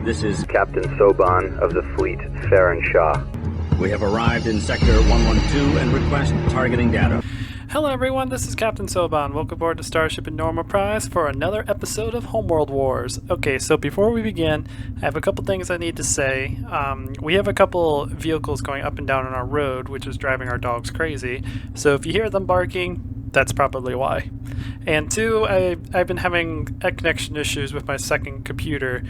This is Captain Soban of the fleet, Farron Shaw. We have arrived in Sector 112 and request targeting data. Hello everyone, this is Captain Soban. Welcome aboard to Starship Enterprise for another episode of Homeworld Wars. Okay, so before we begin, I have a couple things I need to say. We have a couple vehicles going up and down on our road, which is driving our dogs crazy. So if you hear them barking, that's probably why. And two, I've been having connection issues with my second computer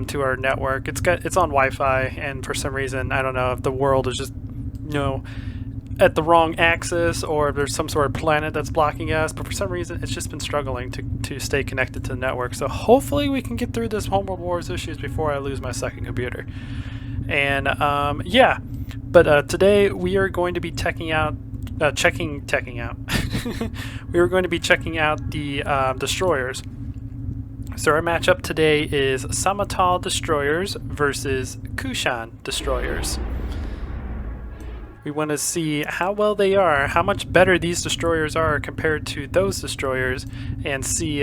to our network. It's on Wi-Fi, and for some reason, I don't know if the world is just, at the wrong axis, or if there's some sort of planet that's blocking us, but for some reason it's just been struggling to stay connected to the network. So hopefully we can get through this Homeworld Wars issues before I lose my second computer. And today we are going to be checking out we are going to be checking out the destroyers. So our matchup today is Som-taaw Destroyers versus Kushan Destroyers. We want to see how well they are, how much better these destroyers are compared to those destroyers, and see,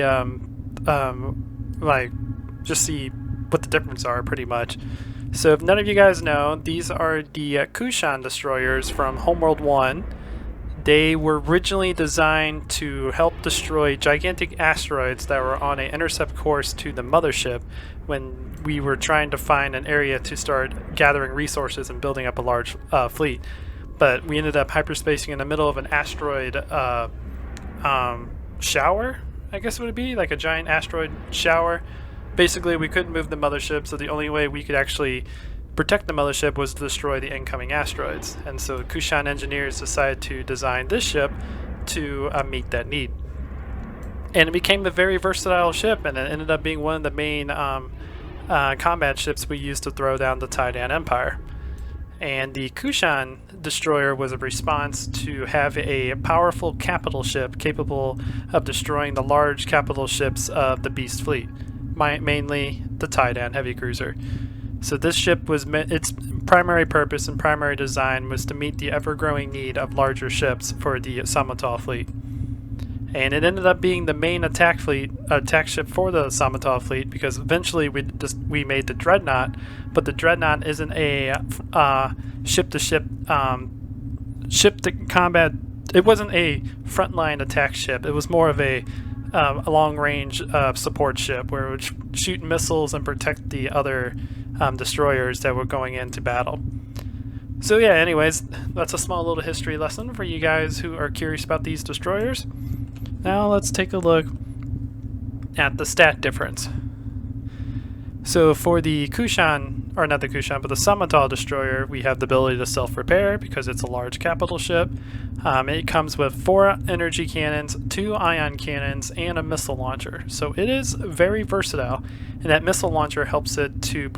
just see what the difference are, pretty much. So if none of you guys know, these are the Kushan Destroyers from Homeworld 1. They were originally designed to help destroy gigantic asteroids that were on an intercept course to the mothership when we were trying to find an area to start gathering resources and building up a large fleet. But we ended up hyperspacing in the middle of an asteroid shower, I guess it would be, like a giant asteroid shower. Basically, we couldn't move the mothership, so the only way we could actually protect the mothership was to destroy the incoming asteroids. And so the Kushan engineers decided to design this ship to meet that need. And it became a very versatile ship, and it ended up being one of the main combat ships we used to throw down the Titan Empire. And the Kushan Destroyer was a response to have a powerful capital ship capable of destroying the large capital ships of the Beast Fleet, mainly the Titan heavy cruiser. So this ship was its primary purpose and primary design was to meet the ever-growing need of larger ships for the Som-taaw fleet. And it ended up being the main attack ship for the Som-taaw fleet, because eventually we made the Dreadnought, but the Dreadnought isn't a ship-to-combat. It wasn't a frontline attack ship. It was more of a long-range support ship where it would shoot missiles and protect the other destroyers that were going into battle. So yeah, anyways, that's a small little history lesson for you guys who are curious about these destroyers. Now let's take a look at the stat difference. So for the Kushan, or not the Kushan, but the Som-taaw destroyer, we have the ability to self-repair because it's a large capital ship. It comes with 4 energy cannons, 2 ion cannons, and a missile launcher. So it is very versatile, and that missile launcher helps it to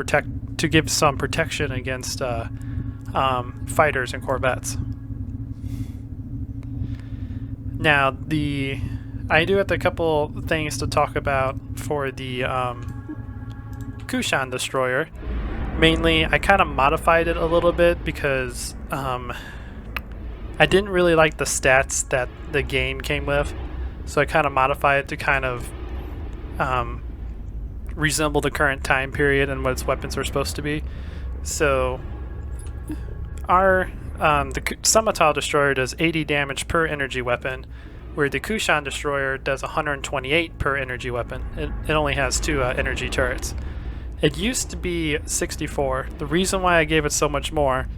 give some protection against fighters and corvettes. Now, I do have a couple things to talk about for the Kushan Destroyer. Mainly, I kind of modified it a little bit because I didn't really like the stats that the game came with, so I kind of modified it to kind of resemble the current time period and what its weapons are supposed to be. So, the Som-taaw Destroyer does 80 damage per energy weapon, where the Kushan Destroyer does 128 per energy weapon. It only has 2 energy turrets. It used to be 64. The reason why I gave it so much more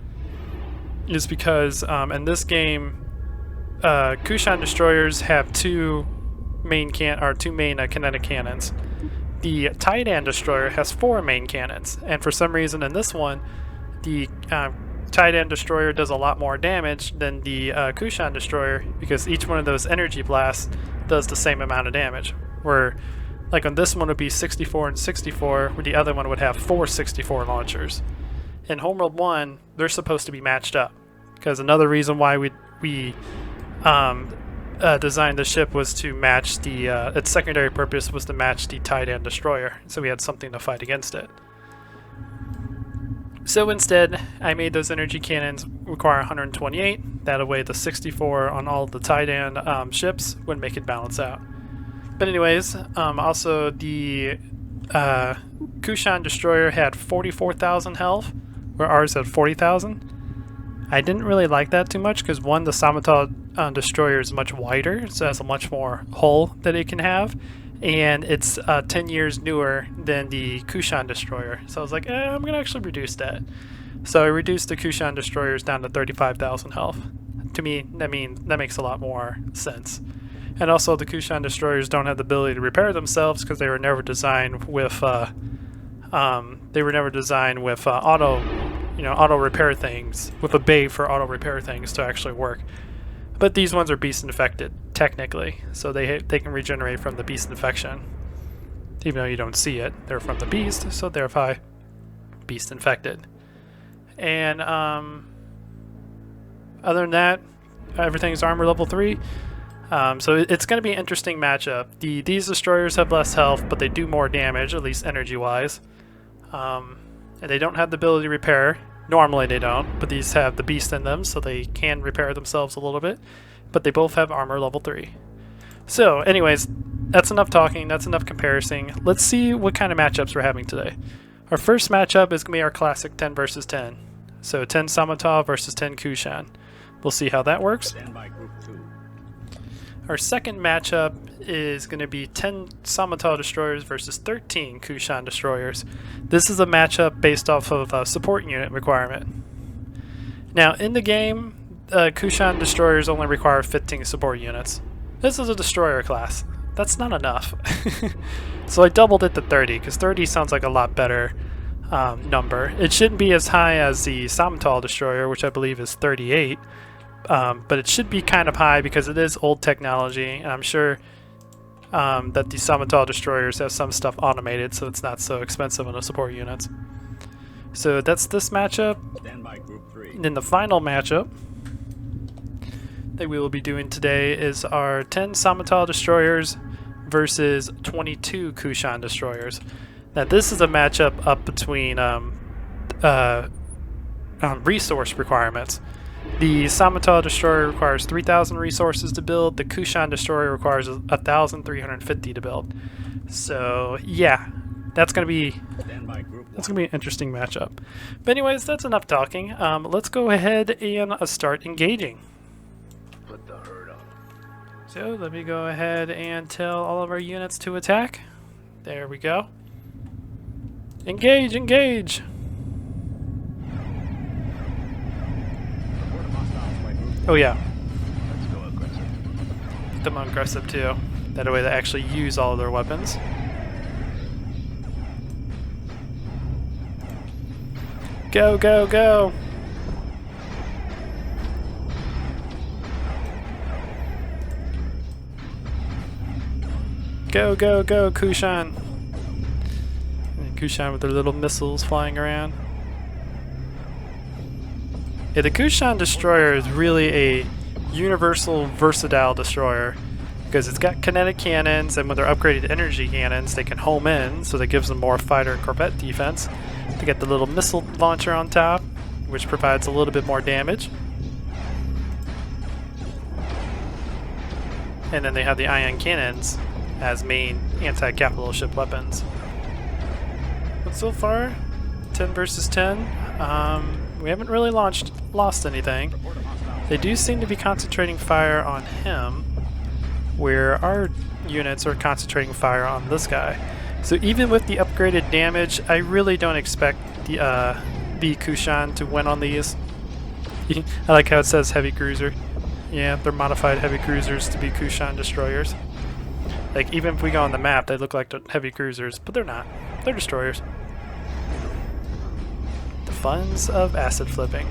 is because in this game, Kushan Destroyers have 2 main kinetic cannons. The Titan Destroyer has 4 main cannons, and for some reason in this one, the Titan Destroyer does a lot more damage than the Kushan Destroyer, because each one of those energy blasts does the same amount of damage. Where, like on this one would be 64 and 64, where the other one would have 4 64 launchers. In Homeworld 1, they're supposed to be matched up, because another reason why we designed the ship was to match its secondary purpose was to match the Titan Destroyer, so we had something to fight against it. So instead, I made those energy cannons require 128. That way the 64 on all the Titan ships would make it balance out. But anyways, also the Kushan Destroyer had 44,000 health, where ours had 40,000. I didn't really like that too much because one, the Som-taaw Destroyer is much wider, so it has a much more hull that it can have, and it's 10 years newer than the Kushan Destroyer. So I was like, I'm going to actually reduce that. So I reduced the Kushan Destroyers down to 35,000 health. To me, that makes a lot more sense. And also, the Kushan Destroyers don't have the ability to repair themselves because they were never designed with auto repair things, with a bay for auto repair things to actually work. But these ones are beast infected technically, so they can regenerate from the beast infection, even though you don't see it. They're from the beast, so therefore beast infected. And other than that, everything's armor level 3. So it's going to be an interesting matchup. These destroyers have less health, but they do more damage, at least energy-wise. And they don't have the ability to repair. Normally they don't, but these have the beast in them, so they can repair themselves a little bit. But they both have armor level 3. So anyways, that's enough talking, that's enough comparison. Let's see what kind of matchups we're having today. Our first matchup is going to be our classic 10 versus 10. So 10 Som-taaw versus 10 Kushan. We'll see how that works. Our second matchup is going to be 10 Som-taaw Destroyers versus 13 Kushan Destroyers. This is a matchup based off of a support unit requirement. Now, in the game, Kushan Destroyers only require 15 support units. This is a Destroyer class. That's not enough. So I doubled it to 30, because 30 sounds like a lot better number. It shouldn't be as high as the Som-taaw Destroyer, which I believe is 38. But it should be kind of high because it is old technology, and I'm sure that the Som-taaw Destroyers have some stuff automated, so it's not so expensive on the support units. So that's this matchup. And then the final matchup that we will be doing today is our 10 Som-taaw Destroyers versus 22 Kushan Destroyers. Now this is a matchup up between resource requirements. The Som-taaw Destroyer requires 3,000 resources to build. The Kushan Destroyer requires 1,350 to build. So yeah, that's gonna be an interesting matchup. But anyways, that's enough talking. Let's go ahead and start engaging. Put the herd on. So let me go ahead and tell all of our units to attack. There we go. Engage, engage. Oh yeah. Let's go aggressive. Get them aggressive too. That way they actually use all of their weapons. Go, go, go! Go, go, go, Kushan! And Kushan with their little missiles flying around. Yeah, the Kushan Destroyer is really a universal, versatile destroyer because it's got kinetic cannons, and with their upgraded energy cannons, they can home in, so that gives them more fighter and corvette defense. They get the little missile launcher on top, which provides a little bit more damage. And then they have the ion cannons as main anti-capital ship weapons. But so far, 10 versus 10. We haven't really lost anything. They do seem to be concentrating fire on him, where our units are concentrating fire on this guy. So even with the upgraded damage, I really don't expect the Kushan to win on these. I like how it says heavy cruiser. Yeah, they're modified heavy cruisers to be Kushan Destroyers. Like, even if we go on the map, they look like heavy cruisers, but they're not. They're destroyers. Funds of acid flipping.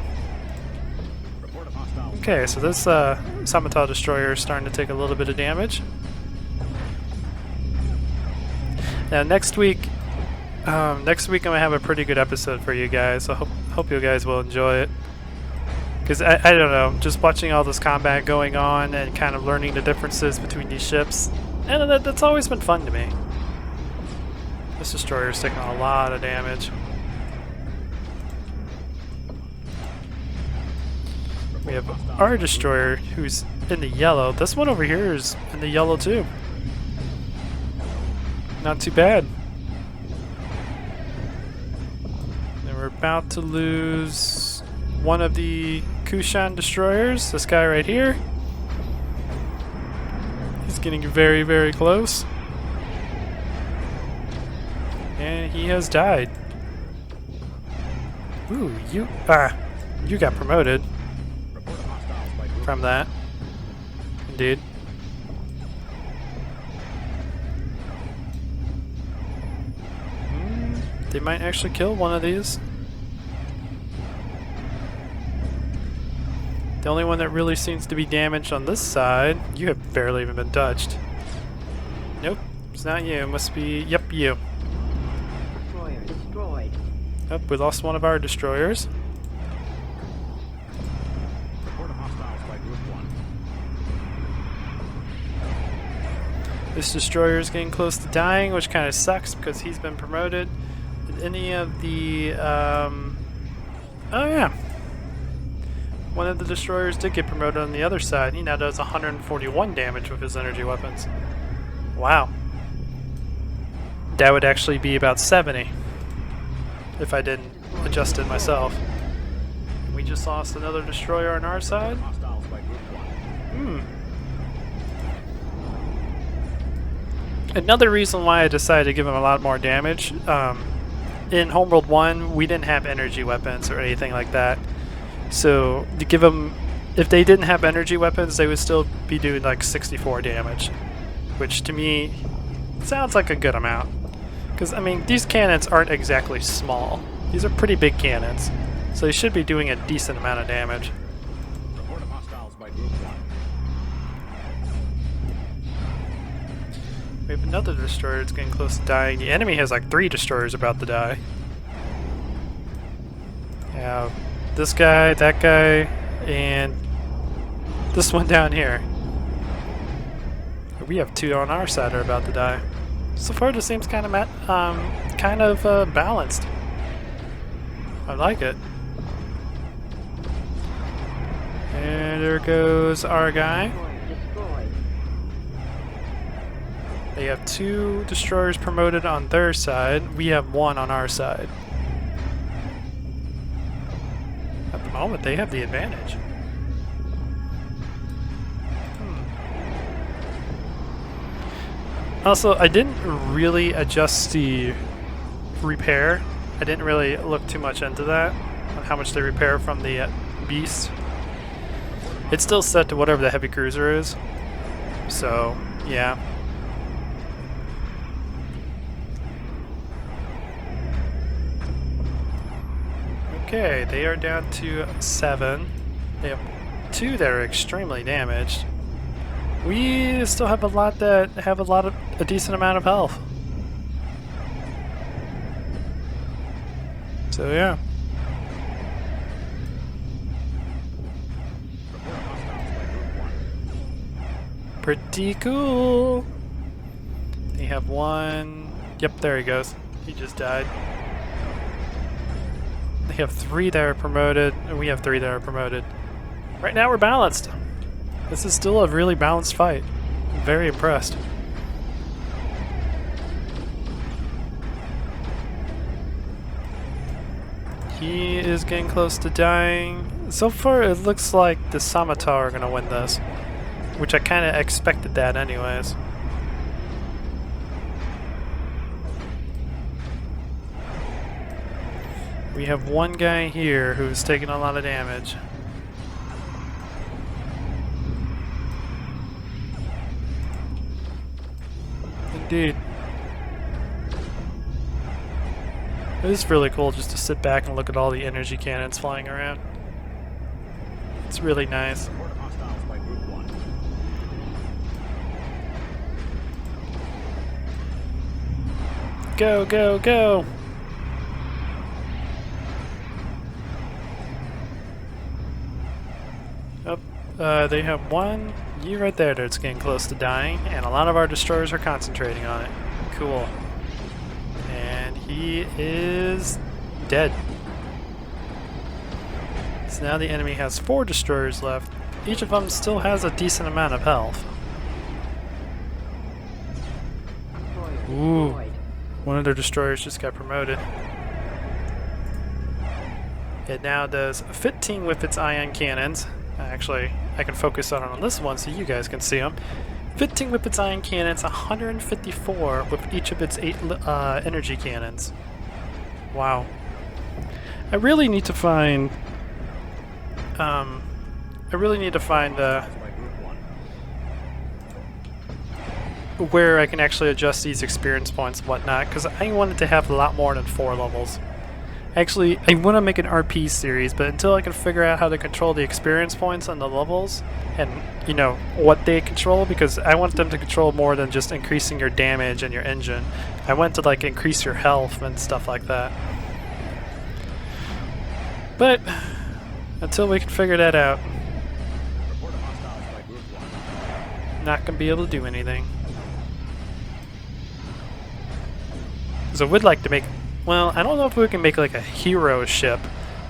Okay, so this Som-taaw Destroyer is starting to take a little bit of damage. Now next week I'm gonna have a pretty good episode for you guys. So hope you guys will enjoy it. Because I don't know, just watching all this combat going on and kind of learning the differences between these ships, and that's always been fun to me. This destroyer is taking a lot of damage. We have our destroyer who's in the yellow. This one over here is in the yellow too. Not too bad. We're about to lose one of the Kushan Destroyers, this guy right here. He's getting very, very close. And he has died. Ooh, you got promoted from that. Indeed. They might actually kill one of these. The only one that really seems to be damaged on this side. You have barely even been touched. Nope, it's not you. It must be, yep, you. Destroyer destroyed. Yep, we lost one of our destroyers. Report of hostiles by Group 1. This destroyer is getting close to dying, which kind of sucks because he's been promoted. Did any of the, oh yeah. One of the destroyers did get promoted on the other side. He now does 141 damage with his energy weapons. Wow. That would actually be about 70 if I didn't adjust it myself. We just lost another destroyer on our side. Hostiles by Group 1. Another reason why I decided to give him a lot more damage, in Homeworld 1, we didn't have energy weapons or anything like that. So to give them, if they didn't have energy weapons, they would still be doing like 64 damage, which to me sounds like a good amount. Because I mean, these cannons aren't exactly small; these are pretty big cannons, so they should be doing a decent amount of damage. Report of hostiles by Group 1. We have another destroyer that's getting close to dying. The enemy has like 3 destroyers about to die. Yeah. This guy, that guy, and this one down here. We have 2 on our side that are about to die. So far, this seems kind of balanced. I like it. And there goes our guy. Destroyed. They have 2 destroyers promoted on their side. We have 1 on our side. At the moment, they have the advantage. Also, I didn't really adjust the repair. I didn't really look too much into that, on how much they repair from the beast. It's still set to whatever the heavy cruiser is. So, yeah. Okay, they are down to 7. They have 2 that are extremely damaged. We still have a lot that have a decent amount of health. So yeah. Pretty cool. They have 1. Yep, there he goes. He just died. They have 3 that are promoted, and we have 3 that are promoted. Right now we're balanced. This is still a really balanced fight. I'm very impressed. He is getting close to dying. So far it looks like the Som-taaw are going to win this, which I kind of expected that anyways. We have 1 guy here who's taking a lot of damage. Indeed. It is really cool just to sit back and look at all the energy cannons flying around. It's really nice. Report of hostiles by Group 1. Go, go, go! They have 1 you right there that's getting close to dying, and a lot of our destroyers are concentrating on it. Cool. And he is dead. So now the enemy has 4 destroyers left. Each of them still has a decent amount of health. Destroyer Ooh. destroyed. One of their destroyers just got promoted. It now does 15 with its ion cannons. Actually, I can focus on this one so you guys can see them. 15 with its ion cannons, 154 with each of its 8 energy cannons. Wow. I really need to find... where I can actually adjust these experience points and whatnot, because I wanted to have a lot more than 4 levels. Actually, I want to make an RP series, but until I can figure out how to control the experience points on the levels, and, you know, what they control, because I want them to control more than just increasing your damage and your engine. I want to, like, increase your health and stuff like that. But, until we can figure that out, not going to be able to do anything. So I would like to make... Well, I don't know if we can make like a hero ship,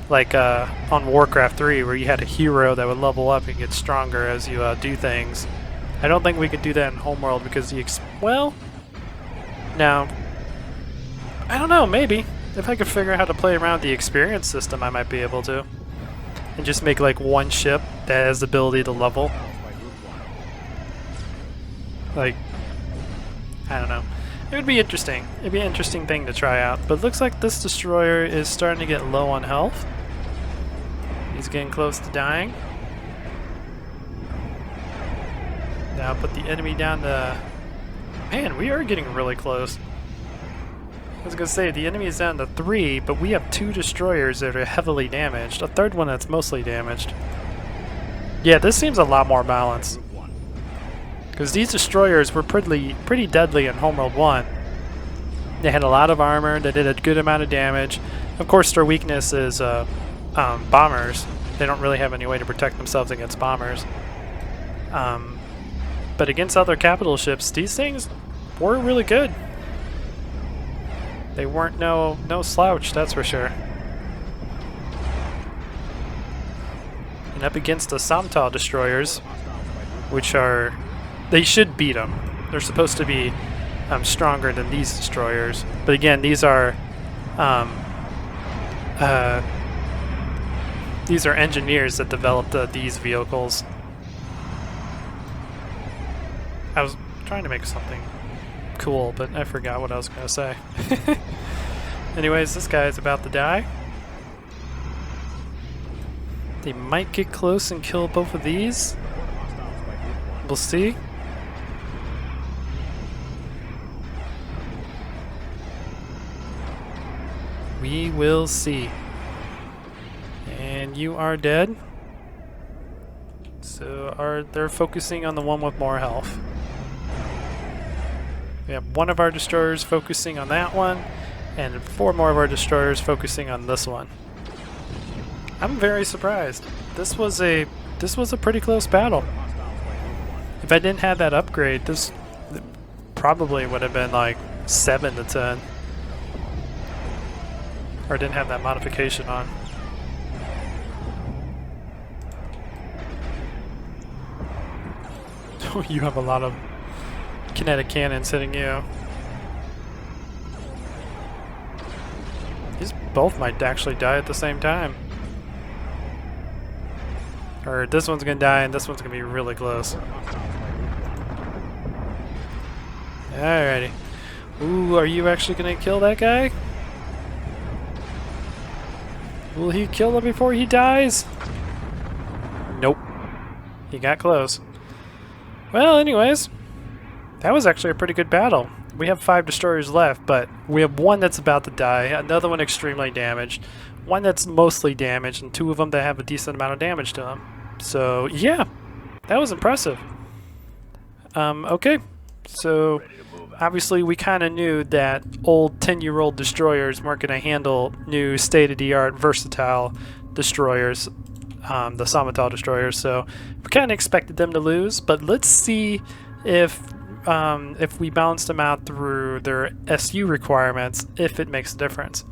like on Warcraft 3, where you had a hero that would level up and get stronger as you do things. I don't think we could do that in Homeworld because well, no. I don't know, maybe. If I could figure out how to play around the experience system, I might be able to. And just make like one ship that has the ability to level. Like, I don't know. It would be interesting. It'd be an interesting thing to try out. But it looks like this destroyer is starting to get low on health. He's getting close to dying. Now put the enemy down to... Man, we are getting really close. I was going to say, the enemy is down to 3, but we have 2 destroyers that are heavily damaged. A third one that's mostly damaged. Yeah, this seems a lot more balanced. Because these destroyers were pretty deadly in Homeworld 1. They had a lot of armor, they did a good amount of damage. Of course, their weakness is bombers. They don't really have any way to protect themselves against bombers. But against other capital ships, these things were really good. They weren't no slouch, that's for sure. And up against the Som-taaw destroyers, which are... They should beat them. They're supposed to be stronger than these destroyers. But again, these are engineers that developed these vehicles. I was trying to make something cool, but I forgot what I was going to say. Anyways, this guy is about to die. They might get close and kill both of these. We'll see. We will see. And you are dead. So they're focusing on the one with more health. We have one of our destroyers focusing on that one, and 4 more of our destroyers focusing on this one. I'm very surprised. This was a pretty close battle. If I didn't have that upgrade, this probably would have been like 7 to 10. Or didn't have that modification on. You have a lot of kinetic cannons hitting you. These both might actually die at the same time. Or this one's gonna die and this one's gonna be really close. Alrighty. Ooh, are you actually gonna kill that guy? Will he kill him before he dies? Nope. He got close. Well, anyways, that was actually a pretty good battle. We have 5 destroyers left, but we have one that's about to die, another one extremely damaged, one that's mostly damaged, and 2 of them that have a decent amount of damage to them. So, yeah, that was impressive. Okay, so obviously we kind of knew that old 10-year-old destroyers weren't going to handle new state-of-the-art versatile destroyers, the Som-taaw destroyers, so we kind of expected them to lose, but let's see if we balance them out through their SU requirements, if it makes a difference.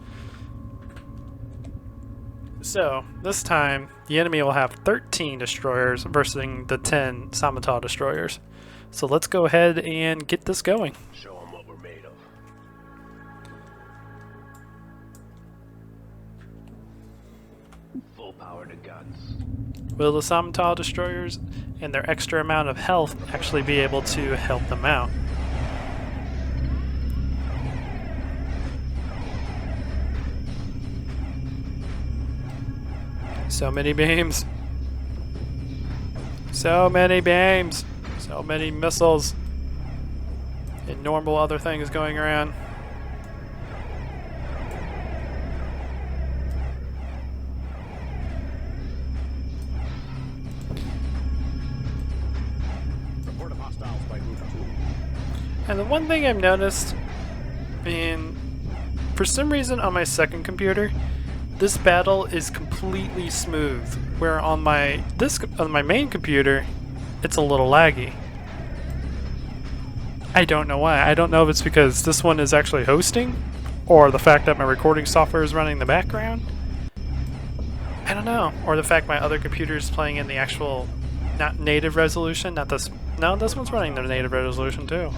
So, this time, the enemy will have 13 destroyers versus the 10 Som-taaw destroyers. So let's go ahead and get this going. Show them what we're made of. Full power to guns. Will the Som-taaw destroyers and their extra amount of health actually be able to help them out? So many beams. So many beams. So many missiles. And normal other things going around. Report of hostiles by Group 2. And the one thing I've noticed, for some reason on my second computer, this battle is completely smooth. Where on my main computer, it's a little laggy. I don't know why. I don't know if it's because this one is actually hosting, or the fact that my recording software is running in the background. I don't know. Or the fact my other computer is playing in the actual, not native resolution, not this. No, this one's running the native resolution too.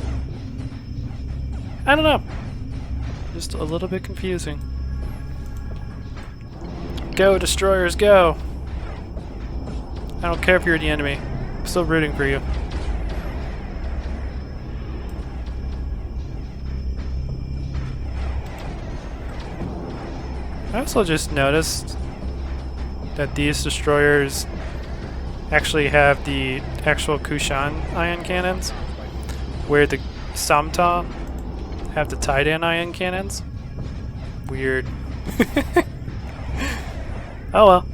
I don't know. Just a little bit confusing. Go, destroyers, go! I don't care if you're the enemy. I'm still rooting for you. I also just noticed that these destroyers actually have the actual Kushan ion cannons, where the Som-taaw have the Titan ion cannons. Weird. Oh well.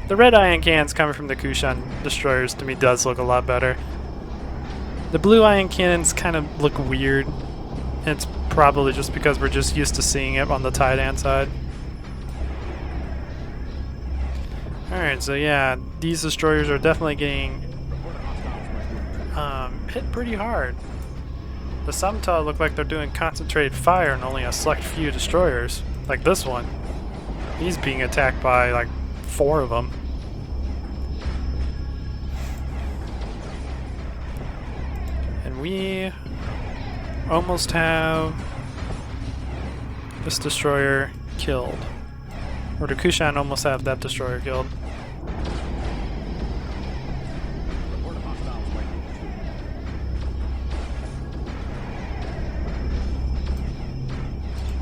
The red ion cannons coming from the Kushan Destroyers to me does look a lot better. The blue ion cannons kind of look weird. And it's probably just because we're just used to seeing it on the Titan side. Alright, so yeah, these destroyers are definitely getting hit pretty hard. The Som-taaw look like they're doing concentrated fire on only a select few destroyers. Like this one. He's being attacked by like 4 of them. And we almost have this destroyer killed. Or the Kushan almost have that destroyer killed. Report of hostiles by Group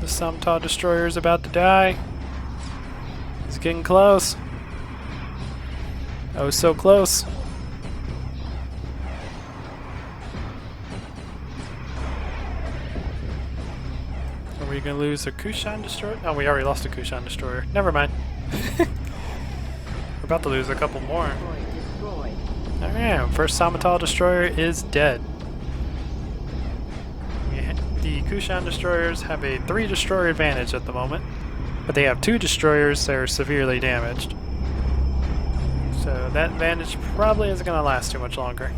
2. The Som-taaw destroyer is about to die. It's getting close. Oh, so close. Are we gonna lose a Kushan destroyer? Oh, we already lost a Kushan destroyer. Never mind. We're about to lose a couple more. Destroyed. Alright, first Som-taaw destroyer is dead. The Kushan destroyers have a 3 destroyer advantage at the moment, but they have 2 destroyers that are severely damaged. So that advantage probably isn't going to last too much longer.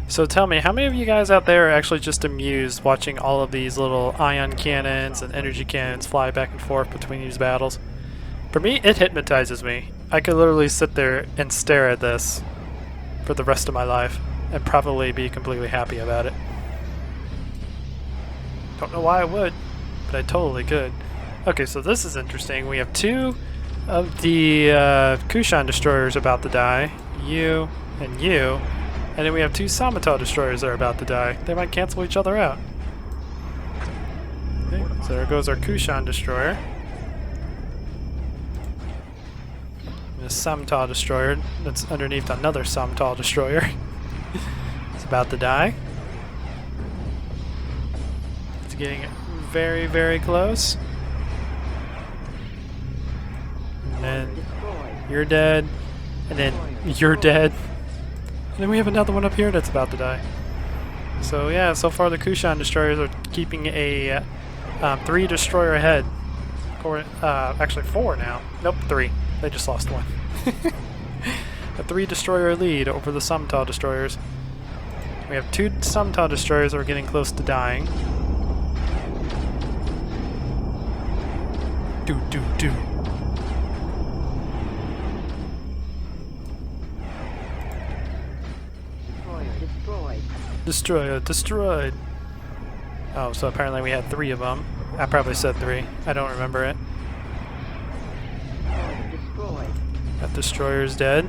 So tell me, how many of you guys out there are actually just amused watching all of these little ion cannons and energy cannons fly back and forth between these battles? For me, it hypnotizes me. I could literally sit there and stare at this for the rest of my life and probably be completely happy about it. Don't know why I would, but I totally could. Okay, so this is interesting. We have 2 of the Kushan destroyers about to die. You and you. And then we have 2 Som-taaw destroyers that are about to die. They might cancel each other out. Okay, so there goes our Kushan destroyer. The Som-taaw destroyer that's underneath another Som-taaw destroyer. It's about to die. It's getting very, very close. And then Destroyed. you're dead. And then you're dead. And then we have another one up here that's about to die. So yeah, so far the Kushan destroyers are keeping a 3 destroyer ahead. Or actually 4 now. Nope, 3. They just lost 1. A 3 destroyer lead over the Som-taaw destroyers. We have 2 Som-taaw destroyers that are getting close to dying. Do. Destroyer destroyed. Oh, so apparently we had 3 of them. I probably said 3. I don't remember it. Destroyer destroyed. That destroyer's dead.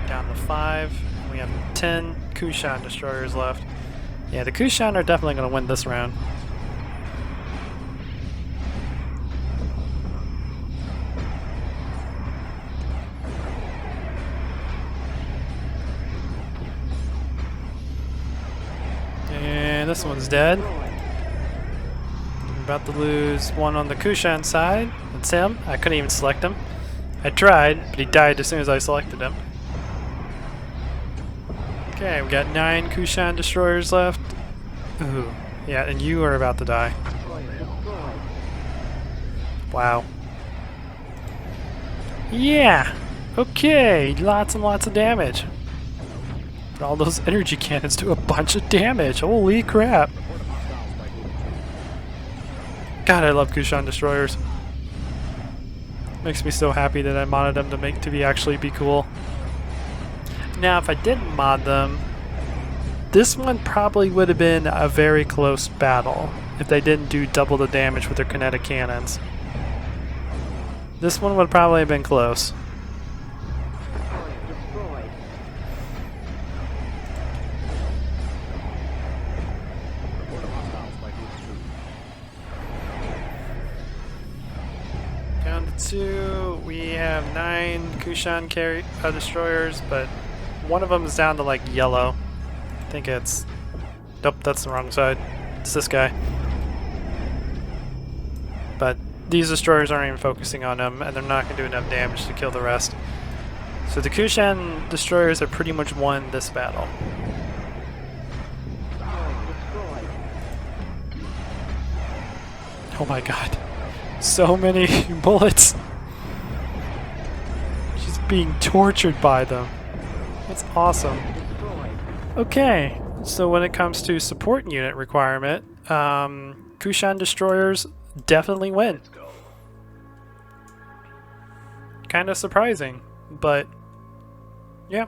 Down to 5. We have 10 Kushan destroyers left. Yeah, the Kushan are definitely going to win this round. And this one's dead. I'm about to lose one on the Kushan side. It's him. I couldn't even select him. I tried, but he died as soon as I selected him. Okay, we got 9 Kushan destroyers left. Ooh. Yeah, and you are about to die. Destroyer destroyed. Wow. Yeah! Okay, lots and lots of damage. But all those energy cannons do a bunch of damage. Holy crap. God, I love Kushan destroyers. Makes me so happy that I modded them to actually be cool. Now, if I didn't mod them, this one probably would have been a very close battle if they didn't do double the damage with their kinetic cannons. This one would probably have been close. Destroyer destroyed. Down to 2. We have 9 Kushan destroyers, but one of them is down to like yellow. I think it's... Nope, that's the wrong side. It's this guy. But these destroyers aren't even focusing on him, and they're not going to do enough damage to kill the rest. So the Kushan destroyers have pretty much won this battle. Destroyer destroyed. Oh my god. So many bullets. She's being tortured by them. That's awesome. Destroyed. Okay, so when it comes to support unit requirement, Kushan destroyers definitely win. Let's go. Kind of surprising, but yeah,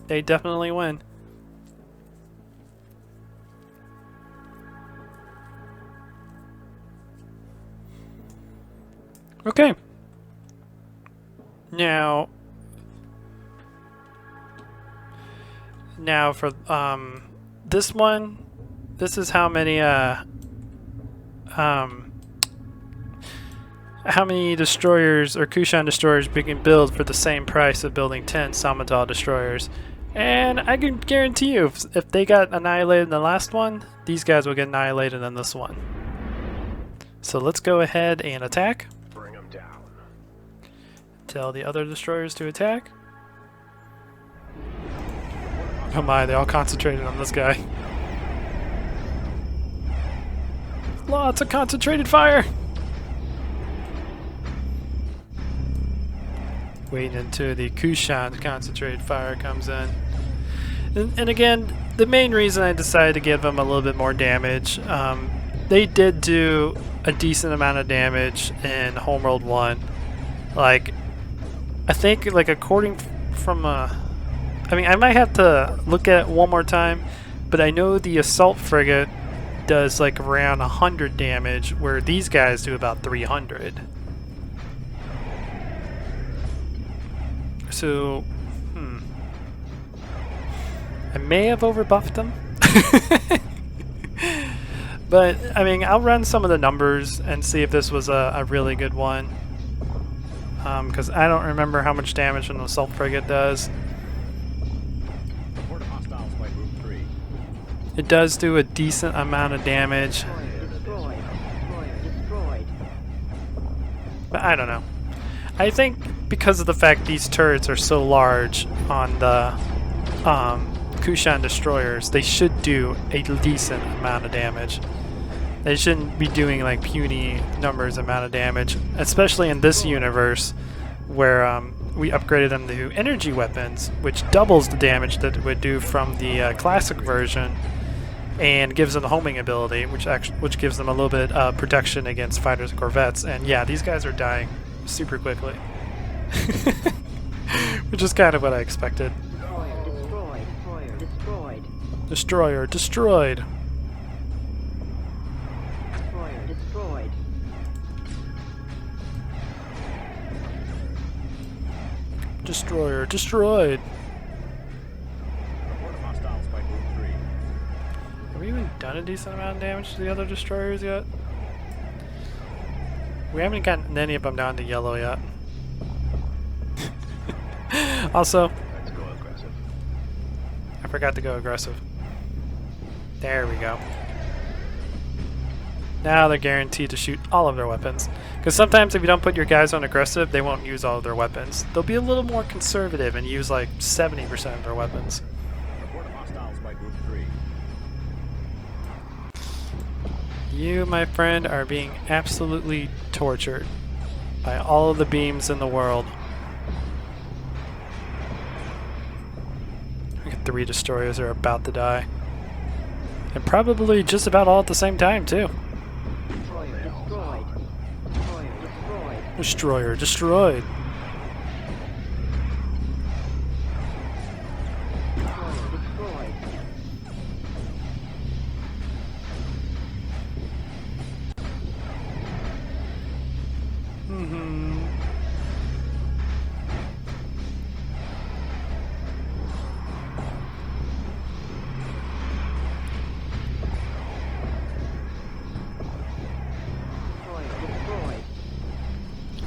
they definitely win. Okay. Now for this one, this is how many destroyers or Kushan destroyers we can build for the same price of building 10 Som-taaw destroyers. And I can guarantee you, if they got annihilated in the last one, these guys will get annihilated in this one. So let's go ahead and attack. Bring them down. Tell the other destroyers to attack. Oh my, they all concentrated on this guy. Lots of concentrated fire! Waiting until the Kushan concentrated fire comes in. And again, the main reason I decided to give them a little bit more damage, they did do a decent amount of damage in Homeworld 1. Like, I think, like, according from I mean, I might have to look at it one more time, but I know the assault frigate does like around 100 damage, where these guys do about 300. So, I may have overbuffed them. But, I mean, I'll run some of the numbers and see if this was a really good one. Because I don't remember how much damage an assault frigate does. It does do a decent amount of damage. Destroyer destroyed. Destroyer destroyed. But I don't know. I think because of the fact these turrets are so large on the Kushan destroyers, they should do a decent amount of damage. They shouldn't be doing like puny numbers amount of damage, especially in this universe where we upgraded them to energy weapons, which doubles the damage that it would do from the classic version, and gives them the homing ability, which gives them a little bit of protection against fighters and corvettes. And yeah, these guys are dying super quickly, which is kind of what I expected. Destroyer Destroyer destroyed. Destroyer destroyed. Destroyer destroyed. Report of hostiles by Group 3. Have we even done a decent amount of damage to the other destroyers yet? We haven't gotten any of them down to yellow yet. Also, Let's go aggressive. I forgot to go aggressive. There we go. Now they're guaranteed to shoot all of their weapons. Because sometimes if you don't put your guys on aggressive, they won't use all of their weapons. They'll be a little more conservative and use like 70% of their weapons. Report of hostiles by Group 3. You, my friend, are being absolutely tortured by all of the beams in the world. We got 3 destroyers that are about to die. And probably just about all at the same time, too. Destroyer destroyed. Destroyer destroyed. Destroyer destroyed. Destroyer destroyed. Destroyer destroyed.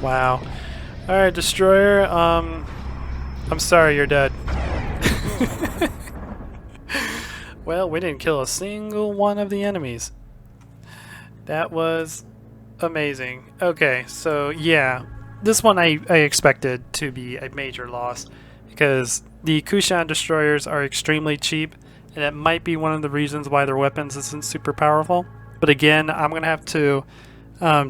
Wow. Alright, destroyer, I'm sorry you're dead. Well, we didn't kill a single one of the enemies. That was amazing. Okay, so yeah, this one I expected to be a major loss because the Kushan Destroyers are extremely cheap, and it might be one of the reasons why their weapons isn't super powerful. But again, I'm going to have to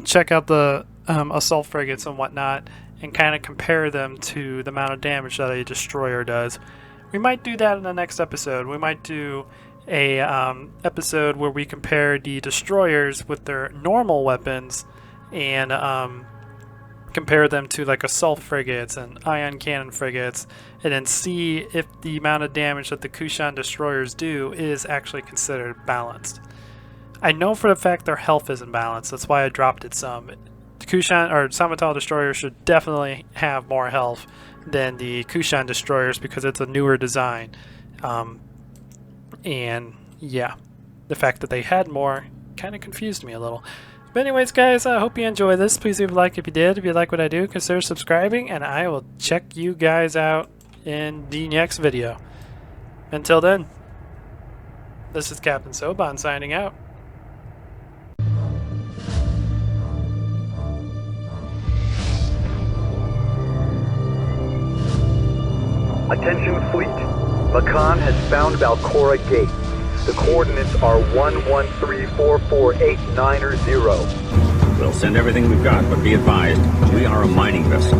check out the assault frigates and whatnot and kind of compare them to the amount of damage that a destroyer does. We might do that in the next episode. We might do a episode where we compare the destroyers with their normal weapons and compare them to like assault frigates and ion cannon frigates, and then see if the amount of damage that the Kushan destroyers do is actually considered balanced. I know for the fact their health isn't balanced. That's why I dropped it some. The Kushan or Som-taaw destroyers should definitely have more health than the Kushan destroyers because it's a newer design. And yeah, the fact that they had more kind of confused me a little. But anyways, guys, I hope you enjoy this. Please leave a like if you did. If you like what I do, consider subscribing, and I will check you guys out in the next video. Until then, this is Captain Soban signing out. Attention fleet. Makan has found Valcora Gate. The coordinates are 1134489. We'll send everything we've got, but be advised, we are a mining vessel.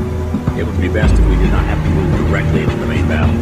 It would be best if we did not have to move directly into the main battle.